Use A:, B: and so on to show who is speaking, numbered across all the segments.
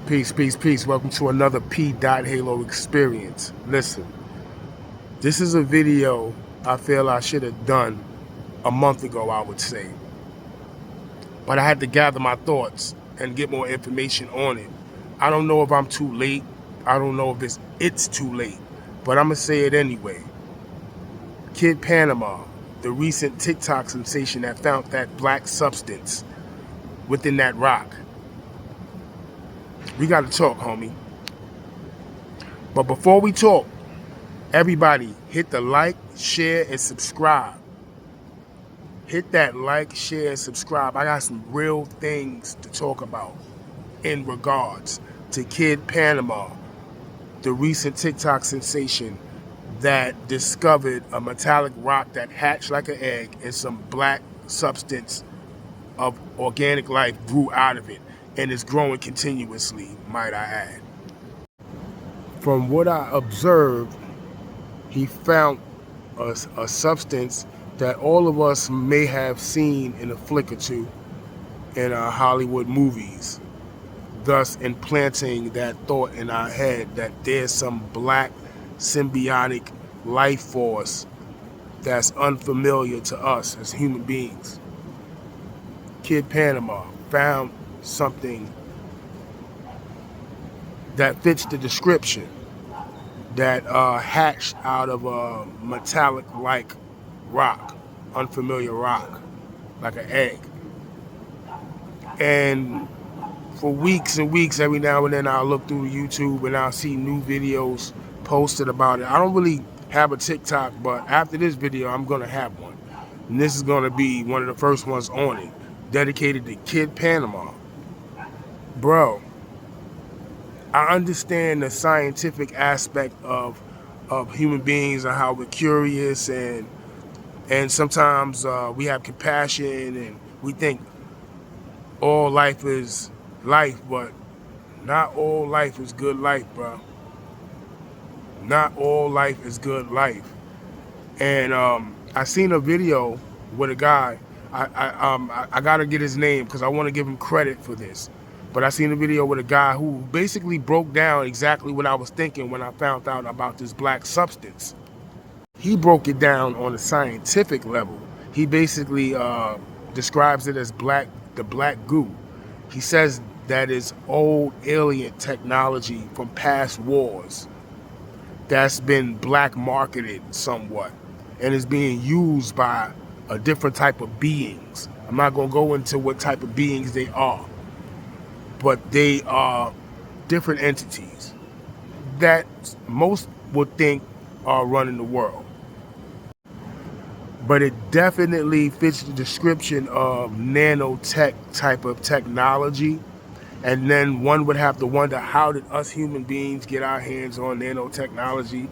A: Peace, peace, peace. Welcome to another P. Halo experience. Listen, this is a video I feel I should have done a month ago, I would say. But I had to gather my thoughts and get more information on it. I don't know if I'm too late. I don't know if it's too late. But I'm going to say it anyway. Kid Panama, the recent TikTok sensation that found that black substance within that rock. We got to talk, homie. But before we talk, everybody hit the like, share, and subscribe. Hit that like, share, and subscribe. I got some real things to talk about in regards to Kid Panama, the recent TikTok sensation that discovered a metallic rock that hatched like an egg and some black substance of organic life grew out of it and is growing continuously, might I add. From what I observed, he found a substance that all of us may have seen in a flick or two in our Hollywood movies, thus implanting that thought in our head that there's some black symbiotic life force that's unfamiliar to us as human beings. Kid Panama found something that fits the description, that hatched out of a metallic-like rock, unfamiliar rock, like an egg. And for weeks and weeks, every now and then I'll look through YouTube and I'll see new videos posted about it. I don't really have a TikTok, but after this video, I'm gonna have one. And this is gonna be one of the first ones on it, dedicated to Kid Panama. Bro, I understand the scientific aspect of human beings and how we're curious and sometimes we have compassion and we think all life is life, but not all life is good life, bro. Not all life is good life. And I seen a video with a guy. I gotta get his name because I want to give him credit for this. But I seen a video with a guy who basically broke down exactly what I was thinking when I found out about this black substance. He broke it down on a scientific level. He basically describes it as the black goo. He says that is old alien technology from past wars that's been black marketed somewhat and is being used by a different type of beings. I'm not gonna go into what type of beings they are, but they are different entities that most would think are running the world. But it definitely fits the description of nanotech type of technology. And then one would have to wonder, how did us human beings get our hands on nanotechnology?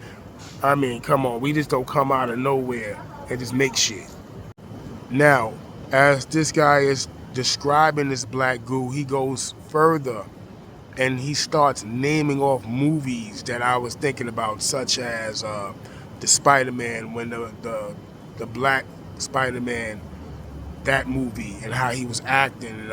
A: I mean, come on, we just don't come out of nowhere and just make shit. Now, as this guy is describing this black goo, he goes further and he starts naming off movies that I was thinking about, such as the Spider-Man, when the black Spider-Man, that movie, and how he was acting,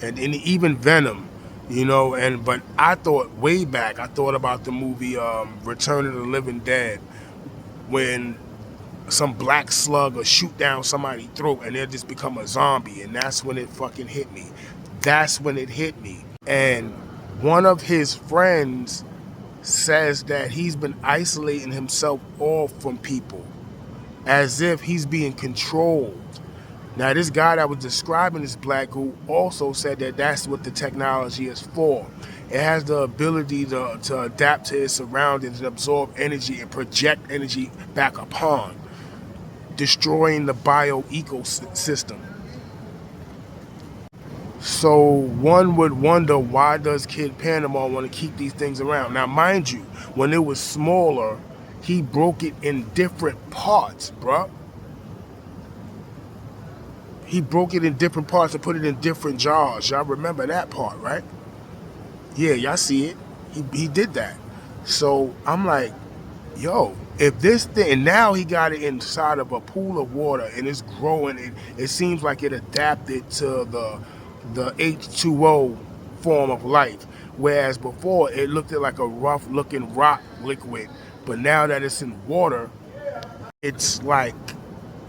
A: and even Venom, but I thought way back, I thought about the movie Return of the Living Dead, when some black slug will shoot down somebody's throat and they'll just become a zombie, and that's when it fucking hit me. That's when it hit me. And one of his friends says that he's been isolating himself off from people as if he's being controlled. Now, this guy that was describing this black goo also said that that's what the technology is for. It has the ability to adapt to its surroundings and absorb energy and project energy back upon, destroying the bio-ecosystem. So one would wonder, why does Kid Panama want to keep these things around? Now, mind you, when it was smaller, he broke it in different parts, bruh. He broke it in different parts and put it in different jars. Y'all remember that part, right? Yeah, y'all see it. He did that. So I'm like, yo, if this thing, and now he got it inside of a pool of water and it's growing, it seems like it adapted to the H2O form of life, Whereas before it looked like a rough looking rock liquid, but now that it's in water, it's like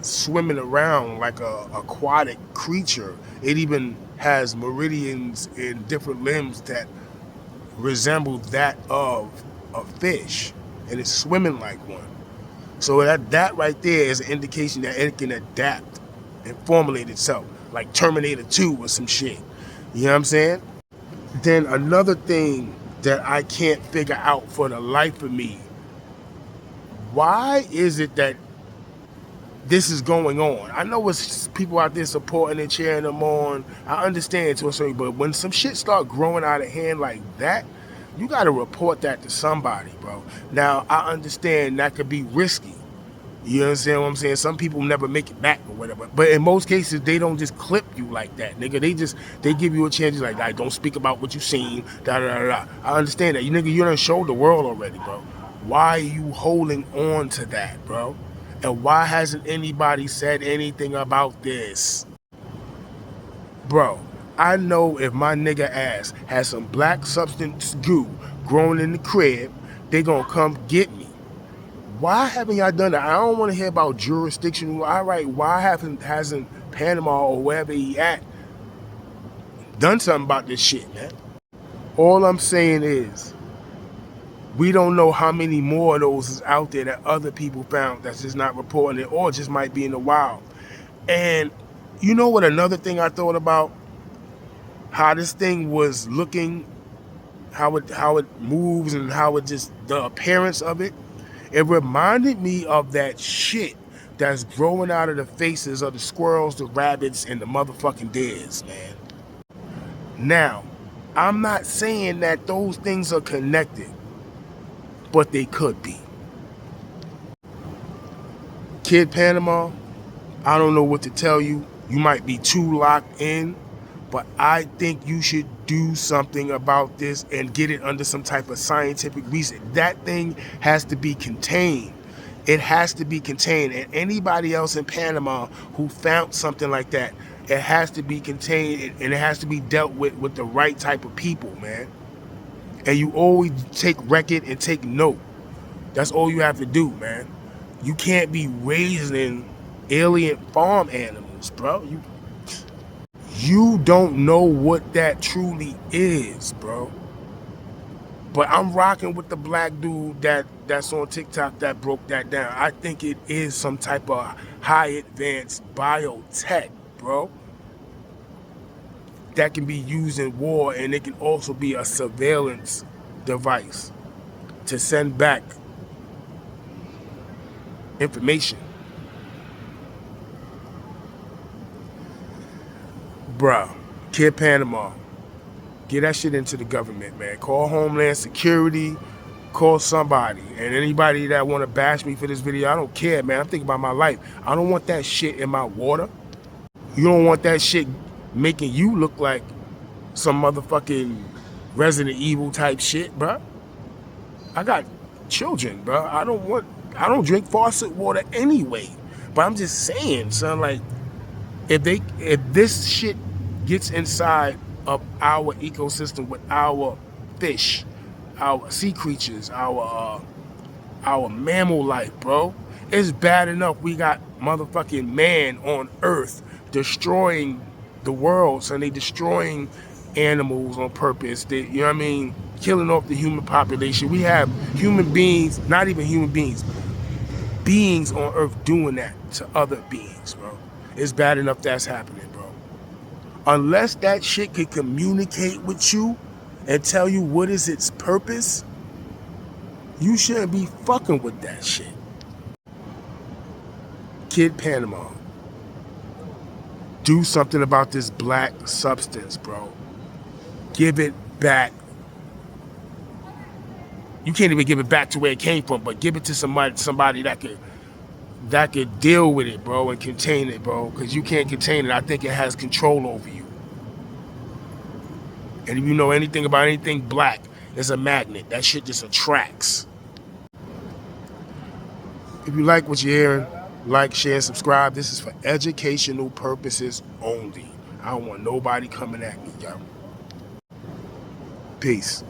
A: swimming around like a aquatic creature. It even has meridians in different limbs that resemble that of a fish, and it's swimming like one. So that right there is an indication that it can adapt and formulate itself, like Terminator 2 or some shit. You know what I'm saying? Then another thing that I can't figure out for the life of me, why is it that this is going on? I know it's people out there supporting and cheering them on. I understand to a certain, but when some shit start growing out of hand like that, you got to report that to somebody, bro. Now, I understand that could be risky. You understand what I'm saying? Some people never make it back or whatever. But in most cases, they don't just clip you like that, nigga. They give you a chance, like, don't speak about what you seen, da da da da. I understand that. You nigga, you done showed the world already, bro. Why are you holding on to that, bro? And why hasn't anybody said anything about this? Bro, I know if my nigga ass has some black substance goo growing in the crib, they gonna come get me. Why haven't y'all done that? I don't want to hear about jurisdiction. All right, why hasn't Panama or wherever he at done something about this shit, man? All I'm saying is, we don't know how many more of those is out there that other people found that's just not reporting it, or just might be in the wild. And you know what? Another thing I thought about, how this thing was looking, how it moves, and how it just, the appearance of it. It reminded me of that shit that's growing out of the faces of the squirrels, the rabbits, and the motherfucking deers, man. Now, I'm not saying that those things are connected, but they could be. Kid Panama, I don't know what to tell you. You might be too locked in, but I think you should do something about this and get it under some type of scientific reason. That thing has to be contained. It has to be contained. And anybody else in Panama who found something like that, it has to be contained, and it has to be dealt with the right type of people, man. And you always take record and take note. That's all you have to do, man. You can't be raising alien farm animals, bro. You don't know what that truly is, bro. But I'm rocking with the black dude that's on TikTok that broke that down. I think it is some type of high advanced biotech, bro, that can be used in war, and it can also be a surveillance device to send back information. Bruh, Kid Panama, get that shit into the government, man. Call Homeland Security, call somebody. And anybody that want to bash me for this video, I don't care, man. I'm thinking about my life. I don't want that shit in my water. You don't want that shit making you look like some motherfucking Resident Evil type shit, bruh. I got children, bruh. I don't drink faucet water anyway. But I'm just saying, son, like, if this shit gets inside of our ecosystem with our fish, our sea creatures, our mammal life, bro, it's bad enough we got motherfucking man on Earth destroying the world. So they destroying animals on purpose. They, you know what I mean, killing off the human population. We have human beings, not even human beings, beings on Earth doing that to other beings, bro. It's bad enough that's happening, bro. Unless that shit can communicate with you and tell you what is its purpose, you shouldn't be fucking with that shit. Kid Panama, do something about this black substance, bro. Give it back. You can't even give it back to where it came from, but give it to somebody that could deal with it, bro, and contain it, bro, because you can't contain it. I think it has control over you. And if you know anything about anything black, it's a magnet. That shit just attracts. If you like what you're hearing, like, share, subscribe. This is for educational purposes only. I don't want nobody coming at me, yo. Peace. Peace.